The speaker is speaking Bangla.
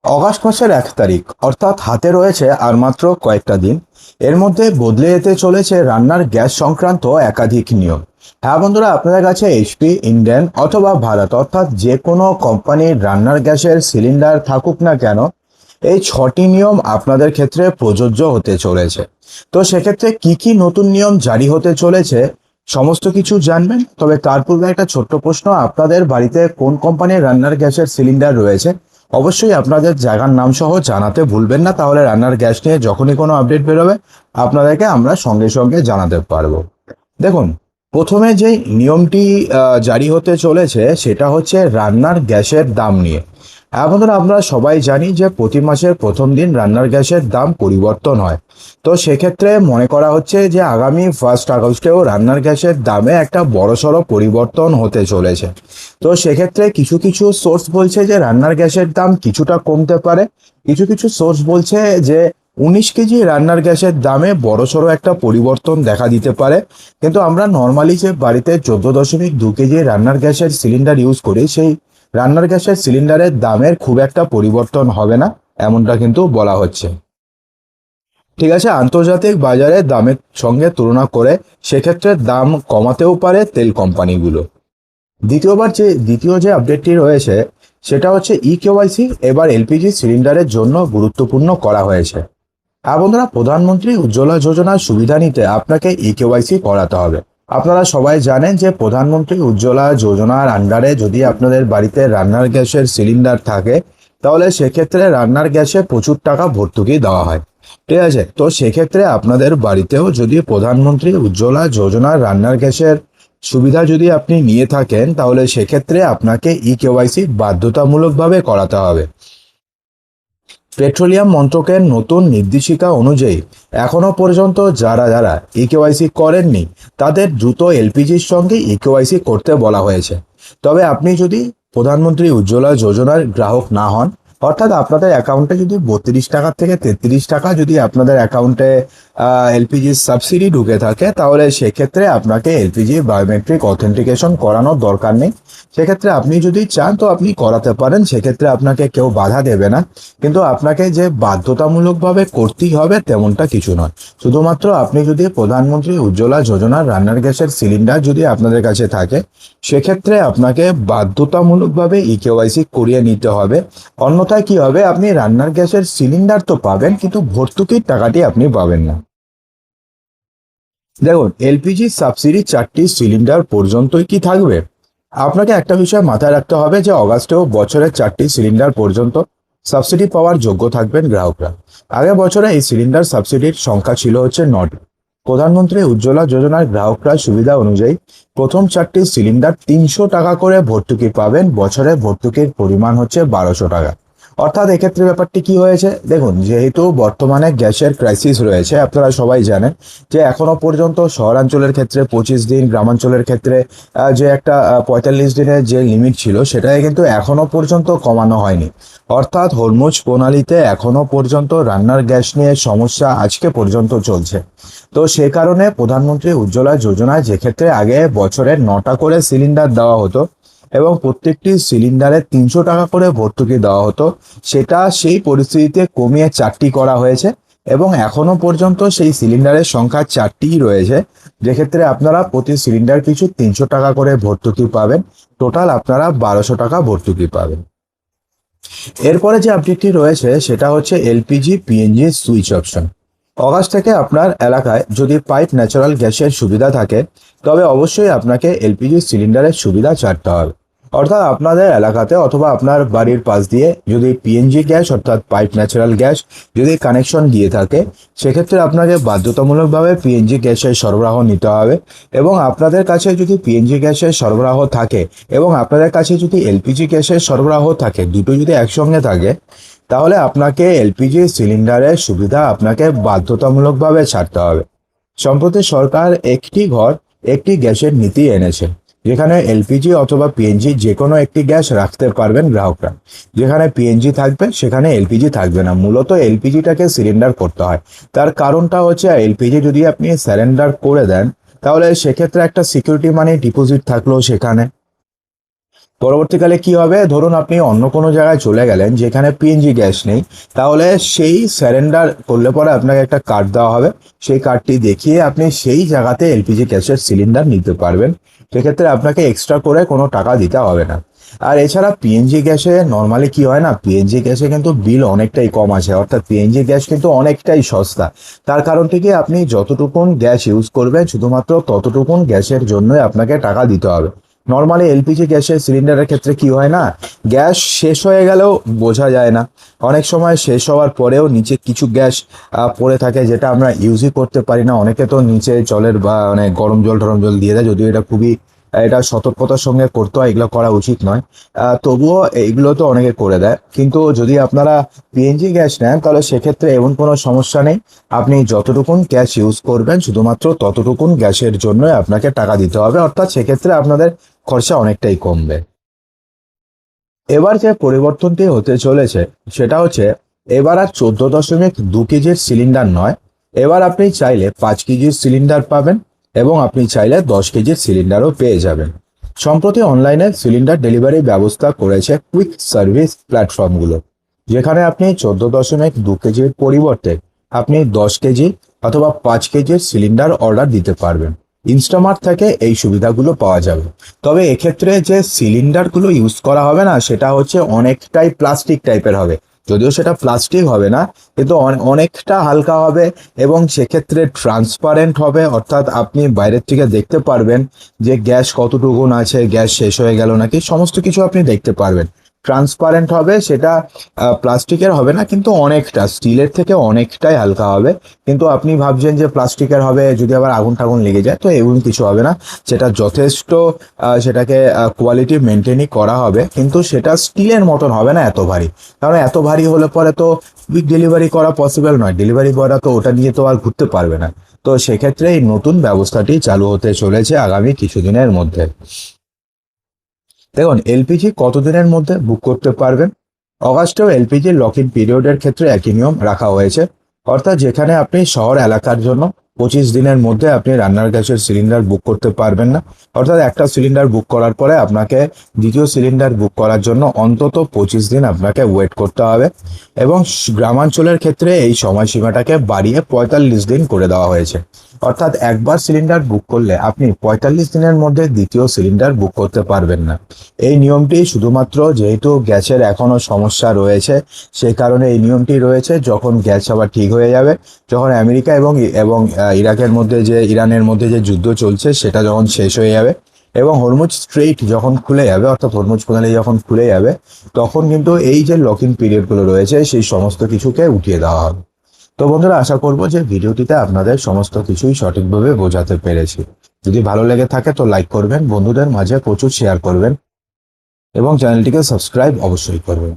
অগাস্ট মাসের 1 তারিখ, অর্থাৎ হাতে রয়েছে আর মাত্র কয়েকটা দিন। এর মধ্যে বদলে যেতে চলেছে রান্নার গ্যাস সংক্রান্ত একাধিক নিয়ম। হ্যাঁ বন্ধুরা, আপনাদের কাছে এইচপি, ইন্ডেন অথবা ভারত অর্থাৎ যে কোনো কোম্পানির রান্নার গ্যাসের সিলিন্ডার থাকুক না কেন, এই 6টি নিয়ম আপনাদের ক্ষেত্রে প্রযোজ্য হতে চলেছে। তো সেক্ষেত্রে কি কি নতুন নিয়ম জারি হতে চলেছে সমস্ত কিছু জানবেন। তবে তার পূর্বে একটা ছোট্ট প্রশ্ন, আপনাদের বাড়িতে কোন কোম্পানির রান্নার গ্যাসের সিলিন্ডার রয়েছে অবশ্যই আপনাদের জায়গার নাম সহ জানাতে ভুলবেন না, তাহলে রান্নার গ্যাস নিয়ে যখনই কোনো আপডেট বেরোবে আপনাদেরকে আমরা সঙ্গে সঙ্গে জানাতে পারবো। দেখুন, প্রথমে যে নিয়মটি জারি হতে চলেছে সেটা হচ্ছে রান্নার গ্যাসের দাম নিয়ে। এখন আমরা সবাই জানি যে প্রতি মাসের প্রথম দিন রান্নার গ্যাসের দাম পরিবর্তন হয়। তো সেক্ষেত্রে মনে করা হচ্ছে যে আগামী 1 আগস্টেও রান্নার গ্যাসের দামে একটা বড়সড় পরিবর্তন হতে চলেছে। তো সেক্ষেত্রে কিছু কিছু সোর্স বলছে যে রান্নার গ্যাসের দাম কিছুটা কমতে পারে, কিছু কিছু সোর্স বলছে যে 19 কেজি রান্নার গ্যাসের দামে বড়সড় একটা পরিবর্তন দেখা দিতে পারে। কিন্তু আমরা নর্মালি যে বাড়িতে 14.2 কেজি রান্নার গ্যাসের সিলিন্ডার ইউজ করি, সেই রান্নার গ্যাসের সিলিন্ডারের দামের খুব একটা পরিবর্তন হবে না, এমনটা কিন্তু বলা হচ্ছে। ঠিক আছে, আন্তর্জাতিক বাজারে দামের সঙ্গে তুলনা করে সেক্ষেত্রে দাম কমাতেও পারে তেল কোম্পানিগুলো। দ্বিতীয় যে আপডেটটি রয়েছে সেটা হচ্ছে ইকেওয়াইসি এবার এলপিজি সিলিন্ডারের জন্য গুরুত্বপূর্ণ করা হয়েছে। আর বন্ধুরা, প্রধানমন্ত্রী উজ্জ্বলা যোজনার সুবিধা নিতে আপনাকে ইকেওয়াইসি করাতে হবে। আপনারা সবাই জানেন যে প্রধানমন্ত্রী উজ্জ্বলা যোজনার আন্ডারে যদি আপনাদের বাড়িতে রান্নার গ্যাসের সিলিন্ডার থাকে তাহলে সেক্ষেত্রে রান্নার গ্যাসে প্রচুর টাকা ভর্তুকি দেওয়া হয়। ঠিক আছে, তো সেক্ষেত্রে আপনাদের বাড়িতেও যদি প্রধানমন্ত্রী উজ্জ্বলা যোজনার রান্নার গ্যাসের সুবিধা যদি আপনি নিয়ে থাকেন তাহলে সেক্ষেত্রে আপনাকে ইকেওয়াইসি বাধ্যতামূলকভাবে করাতে হবে। পেট্রোলিয়াম মন্ত্রকের নতুন নির্দেশিকা অনুযায়ী এখনো পর্যন্ত যারা যারা ইকেওয়াইসি করেননি তাদের দ্রুত এলপিজির সঙ্গে ইকেওয়াইসি করতে বলা হয়েছে। তবে আপনি যদি প্রধানমন্ত্রী উজ্জ্বলা যোজনার গ্রাহক না হন, অর্থাৎ আপনাদের অ্যাকাউন্টে যদি 32 টাকা থেকে 33 টাকা যদি আপনাদের অ্যাকাউন্টে এলপিজির সাবসিডি ঢুকে থাকে তাহলে সেক্ষেত্রে আপনাকে এলপিজি বায়োমেট্রিক অথেন্টিকেশন করানোর দরকার নেই। সেক্ষেত্রে আপনি যদি চান তো আপনি করাতে পারেন, সেক্ষেত্রে আপনাকে কেউ বাধা দেবে না। কিন্তু আপনাকে যে বাধ্যতামূলকভাবে করতেই হবে তেমনটা কিছু নয়। শুধুমাত্র আপনি যদি প্রধানমন্ত্রী উজ্জ্বলা যোজনার রান্নার গ্যাসের সিলিন্ডার যদি আপনাদের কাছে থাকে সেক্ষেত্রে আপনাকে বাধ্যতামূলকভাবে ইকেওয়াইসি করিয়ে নিতে হবে। অন্যথায় কি হবে, আপনি রান্নার গ্যাসের সিলিন্ডার তো পাবেন কিন্তু ভর্তুকির টাকাটি আপনি পাবেন না। দেখুন, এলপিজি সাবসিডি 4টি সিলিন্ডার পর্যন্তই কি থাকবে। আপনাকে একটা বিষয় মাথায় রাখতে হবে যে অগাস্টেও বছরের 4টি সিলিন্ডার পর্যন্ত সাবসিডি পাওয়ার যোগ্য থাকবেন গ্রাহকরা। আগের বছরে এই সিলিন্ডার সাবসিডির সংখ্যা ছিল হচ্ছে 9টি। প্রধানমন্ত্রী উজ্জ্বলা যোজনার গ্রাহকরা সুবিধা অনুযায়ী প্রথম 4টি সিলিন্ডার 300 টাকা করে ভর্তুকি পাবেন। বছরে ভর্তুকির পরিমাণ হচ্ছে 1200 টাকা। অর্থাৎ এক্ষেত্রে ব্যাপারটি কি হয়েছে দেখুন, যেহেতু বর্তমানে গ্যাসের ক্রাইসিস রয়েছে, আপনারা সবাই জানেন যে এখনো পর্যন্ত শহরাঞ্চলের ক্ষেত্রে 25 দিন, গ্রামাঞ্চলের ক্ষেত্রে যে একটা 45 দিনের যে লিমিট ছিল সেটাকে কিন্তু এখনো পর্যন্ত কমানো হয়নি। অর্থাৎ হরমুজ প্রণালীতে এখনো পর্যন্ত রান্নার গ্যাস নিয়ে সমস্যা আজকে পর্যন্ত চলছে। তো সে কারণে প্রধানমন্ত্রী উজ্জ্বলা যোজনায় যেক্ষেত্রে আগে বছরে 9টা করে সিলিন্ডার দেওয়া হতো এবং প্রত্যেকটি সিলিন্ডারে 300 টাকা করে ভর্তুকি দেওয়া হতো, সেটা সেই পরিস্থিতিতে কমিয়ে 4টি করা হয়েছে এবং এখনো পর্যন্ত সেই সিলিন্ডারের সংখ্যা 4টিই রয়েছে, যেক্ষেত্রে আপনারা প্রতি সিলিন্ডার পিছু 300 টাকা করে ভর্তুকি পাবেন। টোটাল আপনারা 1200 টাকা ভর্তুকি পাবেন। এরপরে যে আপডেটটি রয়েছে সেটা হচ্ছে LPG PNG switch option. August থেকে আপনার এলাকায় যদি পাইপ ন্যাচারাল গ্যাসের সুবিধা থাকে তবে অবশ্যই আপনাকে এলপিজি সিলিন্ডারের সুবিধা ছাড়তে হবে। অর্থাৎ আপনাদের এলাকাতে অথবা আপনার বাড়ির পাশ দিয়ে যদি পিএনজি গ্যাস অর্থাৎ পাইপ ন্যাচারাল গ্যাস যদি কানেকশন দিয়ে থাকে সেক্ষেত্রে আপনাকে বাধ্যতামূলকভাবে পিএনজি গ্যাসের সরবরাহ নিতে হবে। এবং আপনাদের কাছে যদি পিএনজি গ্যাসের সরবরাহ থাকে এবং আপনাদের কাছে যদি এলপিজি গ্যাসের সরবরাহ থাকে, দুটো যদি একসঙ্গে থাকে তাহলে আপনাকে এলপিজি সিলিন্ডারের সুবিধা আপনাকে বাধ্যতামূলকভাবে ছাড়তে হবে। সম্প্রতি সরকার একটি ঘর একটি গ্যাসের নীতি এনেছে, যেখানে এলপিজি অথবা পিএনজি যে কোনো একটি গ্যাস রাখতে পারবেন গ্রাহকরা। যেখানে পিএনজি থাকবে সেখানে এলপিজি থাকবে না। মূলত এলপিজিটাকে সিলিন্ডার করতে হয়। তার কারণটা হচ্ছে এলপিজি যদি আপনি সারেন্ডার করে দেন তাহলে সেক্ষেত্রে একটা সিকিউরিটি মানি ডিপোজিট থাকলো সেখানে। পরবর্তীকালে কি হবে, ধরুন আপনি অন্য কোনো জায়গায় চলে গেলেন যেখানে পিএনজি গ্যাস নেই, তাহলে সেই স্যারেন্ডার করলে পরে আপনাকে একটা কার্ড দেওয়া হবে। সেই কার্ডটি দেখিয়ে আপনি সেই জায়গাতে এলপিজি গ্যাসের সিলিন্ডার নিতে পারবেন। সেক্ষেত্রে আপনাকে এক্সট্রা করে কোনো টাকা দিতে হবে না। আর এছাড়া পিএনজি গ্যাসে নর্মালি কি হয় না, পিএনজি গ্যাসে কিন্তু বিল অনেকটাই কম আসে, অর্থাৎ পিএনজি গ্যাস কিন্তু অনেকটাই সস্তা। তার কারণ থেকে আপনি যতটুকুন গ্যাস ইউজ করবেন শুধুমাত্র ততটুকুন গ্যাসের জন্যই আপনাকে টাকা দিতে হবে। নর্মালি এলপিজি গ্যাসের সিলিন্ডারের ক্ষেত্রে কি হয় না, গ্যাস শেষ হয়ে গেলেও বোঝা যায় না। অনেক সময় শেষ হওয়ার পরেও নিচে কিছু গ্যাস পড়ে থাকে, যেটা আমরা ইউজই করতে পারি না। অনেকে তো নিচে জলের বা মানে গরম জল টরম জল দিয়ে দেয়, যদিও এটা খুবই এটা সতর্কতার সঙ্গে করতে হয়, এগুলো করা উচিত নয়। তবুও এইগুলো তো অনেকে করে দেয়। কিন্তু যদি আপনারা পিএনজি গ্যাস নেন তাহলে সেক্ষেত্রে এমন কোনো সমস্যা নেই। আপনি যতটুকুন গ্যাস ইউজ করবেন শুধুমাত্র ততটুকুন গ্যাসের জন্যই আপনাকে টাকা দিতে হবে, অর্থাৎ সেক্ষেত্রে আপনাদের খরচা অনেকটাই কমবে। এবার যে পরিবর্তনটি হতে চলেছে সেটা হচ্ছে, এবার আর 14.2 কেজির সিলিন্ডার নয়, এবার আপনি চাইলে 5 কেজির সিলিন্ডার পাবেন এবং আপনি চাইলে 10 কেজির সিলিন্ডারও পেয়ে যাবেন। সম্প্রতি অনলাইনে সিলিন্ডার ডেলিভারি ব্যবস্থা করেছে কুইক সার্ভিস প্ল্যাটফর্মগুলো, যেখানে আপনি 14.2 কেজির পরিবর্তে আপনি 10 কেজি অথবা 5 কেজির সিলিন্ডার অর্ডার দিতে পারবেন। ইনস্টামার্ট থেকে এই সুবিধাগুলো পাওয়া যাবে। তবে এক্ষেত্রে যে সিলিন্ডারগুলো ইউজ করা হবে না সেটা হচ্ছে অনেকটাই প্লাস্টিক টাইপের হবে। যদিও সেটা প্লাস্টিক হবে না, কিন্তু অনেকটা হালকা হবে এবং সেক্ষেত্রে ট্রান্সপারেন্ট হবে, অর্থাৎ আপনি বাইরের থেকে দেখতে পারবেন যে গ্যাস কতটুকুন আছে, গ্যাস শেষ হয়ে গেল নাকি, সমস্ত কিছু আপনি দেখতে পারবেন। ট্রান্সপারেন্ট হবে, সেটা প্লাস্টিকের হবে না, কিন্তু অনেকটা স্টিলের থেকে অনেকটাই হালকা হবে। কিন্তু আপনি ভাবছেন যে প্লাস্টিকের হবে, যদি আবার আগুন টাগুন লেগে যায়, তো এগুলো কিছু হবে না। সেটা যথেষ্ট সেটাকে কোয়ালিটি মেনটেনই করা হবে, কিন্তু সেটা স্টিলের মতন হবে না এত ভারী। কারণ এত ভারী হলে পরে তো কুইক ডেলিভারি করা পসিবল নয়, ডেলিভারি বয়রা তো ওটা নিয়ে তো আর ঘুরতে পারবে না। তো সেক্ষেত্রে এই নতুন ব্যবস্থাটি চালু হতে চলেছে আগামী কিছুদিনের মধ্যে। দেখুন, এলপিজি কতদিনের মধ্যে বুক করতে পারবেন? অগাস্টেও এলপিজি লক ইন পিরিয়ডের ক্ষেত্রে একই নিয়ম রাখা হয়েছে, অর্থাৎ যেখানে আপনি শহর এলাকার জন্য 25 দিনের মধ্যে আপনি রান্নার গ্যাসের সিলিন্ডার বুক করতে পারবেন না। অর্থাৎ একটা সিলিন্ডার বুক করার পরে আপনাকে দ্বিতীয় সিলিন্ডার বুক করার জন্য অন্তত 25 দিন আপনাকে ওয়েট করতে হবে। এবং গ্রামাঞ্চলের ক্ষেত্রে এই সময়সীমাটাকে বাড়িয়ে 45 দিন করে দেওয়া হয়েছে। অর্থাৎ একবার সিলিন্ডার বুক করলে আপনি 45 দিনের মধ্যে দ্বিতীয় সিলিন্ডার বুক করতে পারবেন না। এই নিয়মটি শুধুমাত্র যেহেতু গ্যাসের এখনো সমস্যা রয়েছে সেই কারণে এই নিয়মটি রয়েছে। যখন গ্যাস আবার ঠিক হয়ে যাবে, যখন আমেরিকা এবং এবং ইরানের মধ্যে যে যুদ্ধ চলছে সেটা যখন শেষ হয়ে যাবে এবং হরমুজ স্ট্রেইট যখন খুলে যাবে, অর্থাৎ হরমুজ প্রণালী যখন খুলে যাবে, তখন কিন্তু এই যে লক ইন পিরিয়ডগুলো রয়েছে সেই সমস্ত কিছুকে উঠিয়ে দেওয়া হবে। তো বন্ধুরা, আশা করবো যে ভিডিওটিতে আপনাদের সমস্ত কিছুই সঠিকভাবে বোঝাতে পেরেছি। যদি ভালো লেগে থাকে তো লাইক করবেন, বন্ধুদের মাঝে প্রচুর শেয়ার করবেন এবং চ্যানেলটিকে সাবস্ক্রাইব অবশ্যই করবেন।